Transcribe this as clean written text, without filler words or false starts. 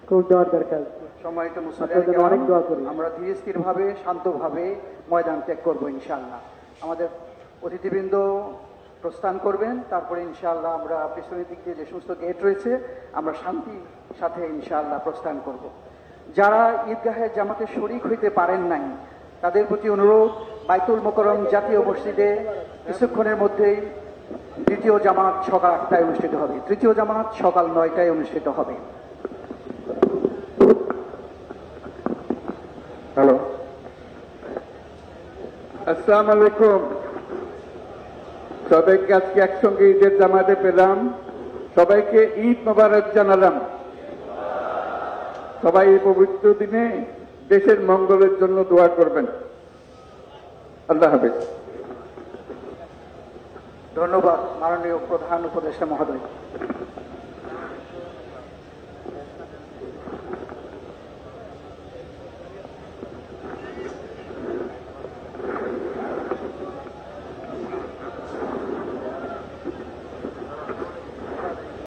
খুব দোয়ার দরকার। সম্মানিত মুসলিম, অনেক দোয়া করি। আমরা ধীরে স্থিরভাবে শান্তভাবে ময়দান ত্যাগ করবো ইনশাআল্লাহ। আমাদের অতিথিবৃন্দ প্রস্থান করবেন, তারপরে ইনশাআল্লাহ আমরা পিছনের দিক দিয়ে যে সমস্ত গেট রয়েছে আমরা শান্তির সাথে ইনশাআল্লাহ প্রস্থান করব। যারা ঈদগাহে জামাতে শরীক হইতে পারেন নাই তাদের প্রতি অনুরোধ, বাইতুল মোকাররম জাতীয় মসজিদে কিছুক্ষণের মধ্যেই দ্বিতীয় জামাত সকাল 8টায় অনুষ্ঠিত হবে, তৃতীয় জামাত সকাল 9টায় অনুষ্ঠিত হবে। হ্যালো, আসসালামু আলাইকুম। সবাইকে আজকে একসঙ্গে ঈদের জামাতে পেলাম, সবাইকে ঈদ মোবারক জানালাম। সবাই এই পবিত্র দিনে দেশের মঙ্গলের জন্য দোয়া করবেন। আল্লাহ হাফেজ। ধন্যবাদ মাননীয় প্রধান উপদেষ্টা মহোদয়।